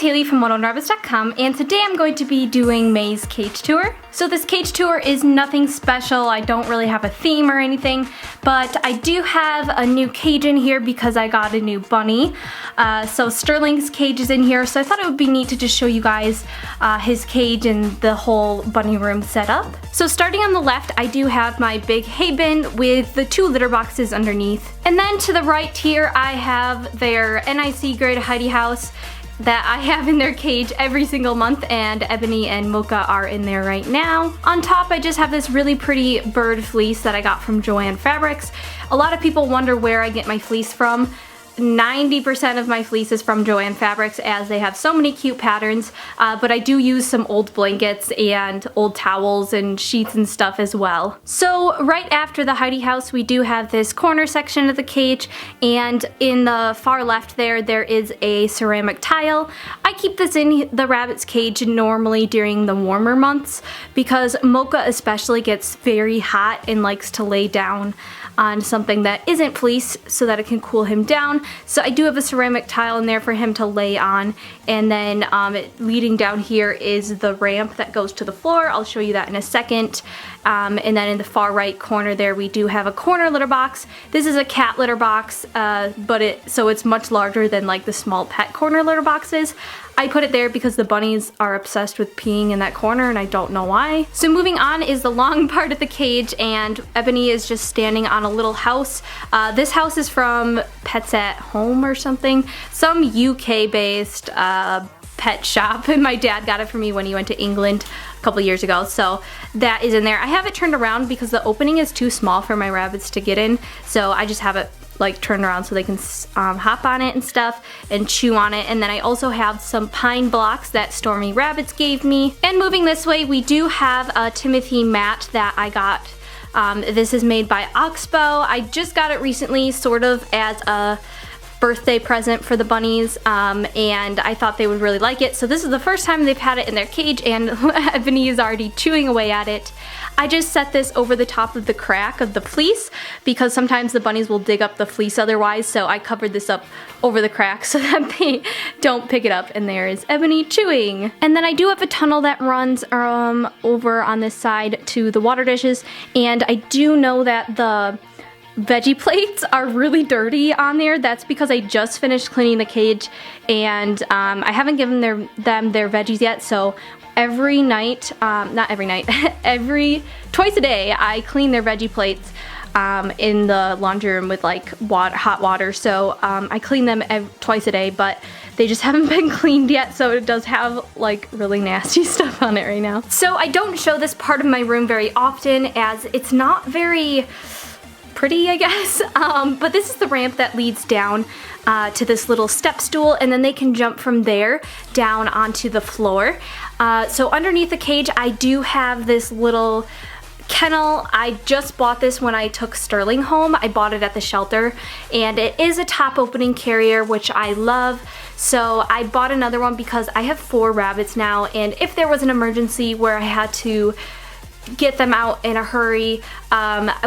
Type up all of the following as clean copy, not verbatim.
Haley from OneOnRabbits.com, and today I'm going to be doing May's cage tour. So this cage tour is nothing special. I don't really have a theme or anything, but I do have a new cage in here because I got a new bunny. So Sterling's cage is in here, so I thought it would be neat to just show you guys his cage and the whole bunny room setup. So starting on the left, I do have my big hay bin with the 2 litter boxes underneath. And then to the right here, I have their NIC grid hidey house that I have in their cage every single month, and Ebony and Mocha are in there right now. On top, I just have this really pretty bird fleece that I got from Joann Fabrics. A lot of people wonder where I get my fleece from. 90% of my fleece is from Joann Fabrics, as they have so many cute patterns, but I do use some old blankets and old towels and sheets and stuff as well. So right after the hidey house, we do have this corner section of the cage, and in the far left there is a ceramic tile. I keep this in the rabbit's cage normally during the warmer months because Mocha especially gets very hot and likes to lay down on something that isn't fleece so that it can cool him down. So I do have a ceramic tile in there for him to lay on, and then leading down here is the ramp that goes to the floor. I'll show you that in a second. And then in the far right corner there, we do have a corner litter box. This is a cat litter box, but it's much larger than like the small pet corner litter boxes. I put it there because the bunnies are obsessed with peeing in that corner, and I don't know why. So moving on is the long part of the cage, and Ebony is just standing on a little house. This house is from Pets at Home or something, some UK-based pet shop, and my dad got it for me when he went to England a couple years ago, so that is in there. I have it turned around because the opening is too small for my rabbits to get in, so I just have it like turned around so they can hop on it and stuff and chew on it. And then I also have some pine blocks that Stormy Rabbits gave me. And moving this way, we do have a Timothy mat that I got. This is made by Oxbow. I just got it recently, sort of as a birthday present for the bunnies, and I thought they would really like it. So this is the first time they've had it in their cage, and Ebony is already chewing away at it. I just set this over the top of the crack of the fleece because sometimes the bunnies will dig up the fleece otherwise, so I covered this up over the crack so that they don't pick it up. And there is Ebony chewing. And then I do have a tunnel that runs over on this side to the water dishes, and I do know that the veggie plates are really dirty on there. That's because I just finished cleaning the cage, and I haven't given them their veggies yet, so every night, not every night, twice a day, I clean their veggie plates in the laundry room with like hot water. So I clean them twice a day, but they just haven't been cleaned yet, so it does have like really nasty stuff on it right now. So I don't show this part of my room very often as it's not very pretty, I guess, but this is the ramp that leads down to this little step stool, and then they can jump from there down onto the floor. So underneath the cage, I do have this little kennel. I just bought this when I took Sterling home. I bought it at the shelter, and it is a top opening carrier, which I love. So I bought another one because I have 4 rabbits now, and if there was an emergency where I had to get them out in a hurry,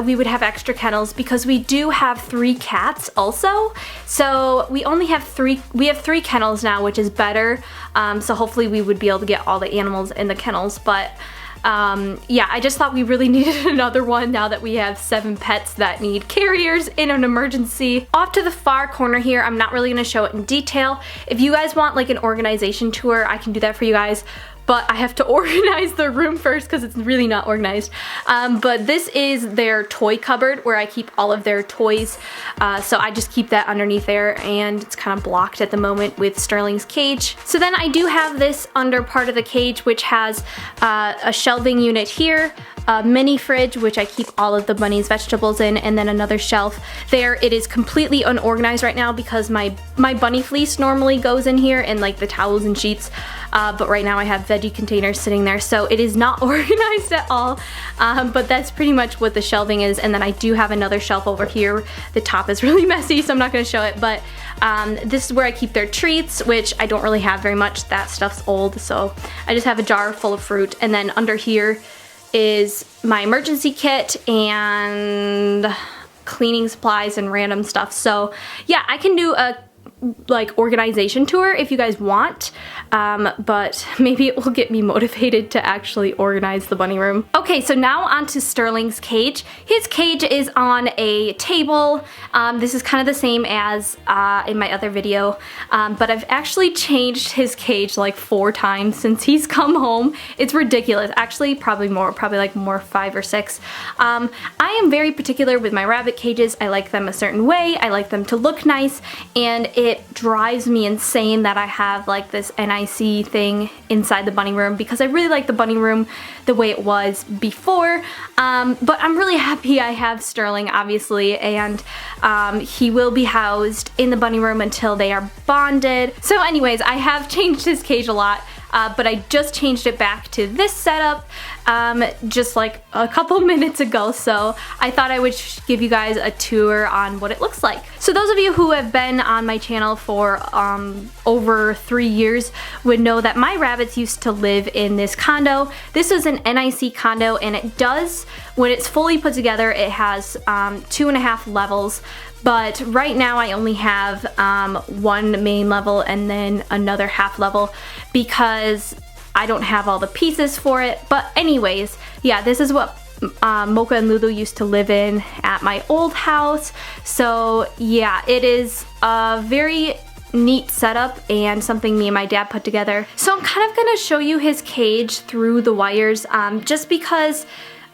we would have extra kennels because we do have 3 cats also. So we have 3 kennels now, which is better. So hopefully we would be able to get all the animals in the kennels, but yeah, I just thought we really needed another one now that we have 7 pets that need carriers in an emergency. Off to the far corner here, I'm not really going to show it in detail. If you guys want like an organization tour, I can do that for you guys, but I have to organize the room first because it's really not organized. But this is their toy cupboard where I keep all of their toys. So I just keep that underneath there, and it's kind of blocked at the moment with Sterling's cage. So then I do have this under part of the cage, which has a shelving unit here, a mini fridge, which I keep all of the bunnies' vegetables in, and then another shelf there. It is completely unorganized right now because my bunny fleece normally goes in here, and like the towels and sheets, but right now I have veggie containers sitting there, so it is not organized at all, but that's pretty much what the shelving is. And then I do have another shelf over here. The top is really messy, so I'm not going to show it, but this is where I keep their treats, which I don't really have very much. That stuff's old, so I just have a jar full of fruit. And then under here is my emergency kit and cleaning supplies and random stuff. So yeah, I can do a like organization tour if you guys want, but maybe it will get me motivated to actually organize the bunny room. Okay, so now on to Sterling's cage. His cage is on a table. This is kind of the same as in my other video, but I've actually changed his cage like 4 times since he's come home. It's ridiculous. Actually, probably more, probably like more 5 or 6. I am very particular with my rabbit cages. I like them a certain way. I like them to look nice, and it drives me insane that I have like this NIC thing inside the bunny room, because I really like the bunny room the way it was before, but I'm really happy I have Sterling, obviously, and he will be housed in the bunny room until they are bonded. So anyways, I have changed his cage a lot, but I just changed it back to this setup just like a couple minutes ago, so I thought I would give you guys a tour on what it looks like. So those of you who have been on my channel for over 3 years would know that my rabbits used to live in this condo. This is an NIC condo, and it does, when it's fully put together, it has 2.5 levels. But right now I only have 1 main level and then another half level because I don't have all the pieces for it. But anyways, yeah, this is what Mocha and Lulu used to live in at my old house. So yeah, it is a very neat setup and something me and my dad put together. So I'm kind of gonna show you his cage through the wires, just because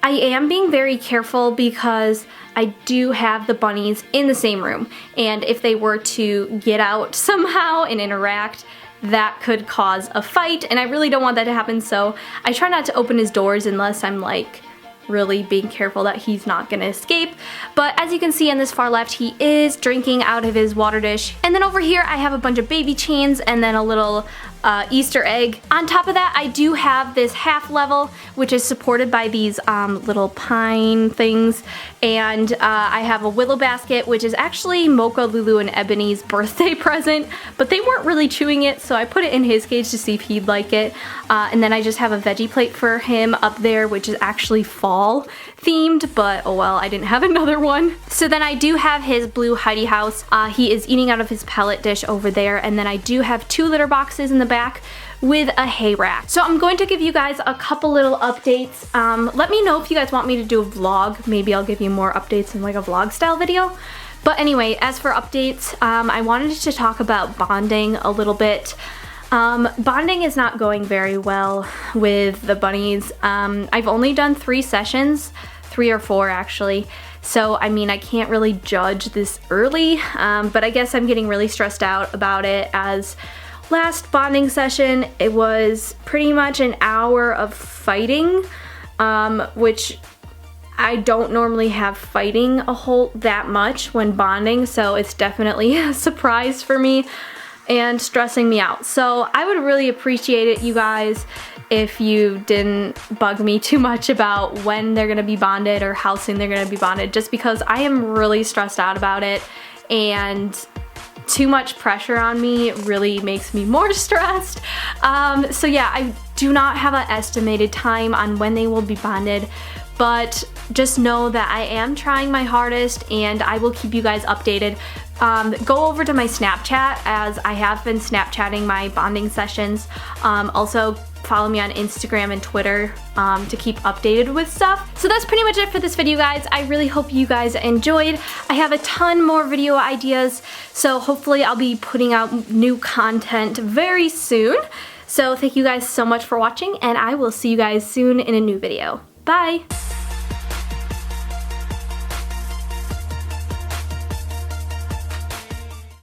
I am being very careful, because I do have the bunnies in the same room, and if they were to get out somehow and interact, that could cause a fight, and I really don't want that to happen, so I try not to open his doors unless I'm like really being careful that he's not gonna escape. But as you can see on this far left, he is drinking out of his water dish. And then over here I have a bunch of baby chains and then a little Easter egg. On top of that, I do have this half level, which is supported by these little pine things, and I have a willow basket, which is actually Mocha, Lulu, and Ebony's birthday present, but they weren't really chewing it, so I put it in his cage to see if he'd like it. And then I just have a veggie plate for him up there, which is actually fall themed, but oh well, I didn't have another one. So then I do have his blue Heidi house. He is eating out of his pellet dish over there, and then I do have 2 litter boxes in the back with a hay rack. So I'm going to give you guys a couple little updates. Let me know if you guys want me to do a vlog. Maybe I'll give you more updates in like a vlog style video. But anyway, as for updates, I wanted to talk about bonding a little bit. Bonding is not going very well with the bunnies. I've only done 3 sessions, 3 or 4 actually. So I mean, I can't really judge this early, but I guess I'm getting really stressed out about it, as last bonding session, it was pretty much an hour of fighting, which I don't normally have fighting that much when bonding, so it's definitely a surprise for me and stressing me out. So I would really appreciate it, you guys, if you didn't bug me too much about when they're gonna be bonded or how soon they're gonna be bonded, just because I am really stressed out about it, and too much pressure on me really makes me more stressed. So yeah, I do not have an estimated time on when they will be bonded, but just know that I am trying my hardest and I will keep you guys updated. Go over to my Snapchat, as I have been Snapchatting my bonding sessions. Also follow me on Instagram and Twitter to keep updated with stuff. So that's pretty much it for this video, guys. I really hope you guys enjoyed. I have a ton more video ideas, so hopefully I'll be putting out new content very soon. So thank you guys so much for watching, and I will see you guys soon in a new video. Bye!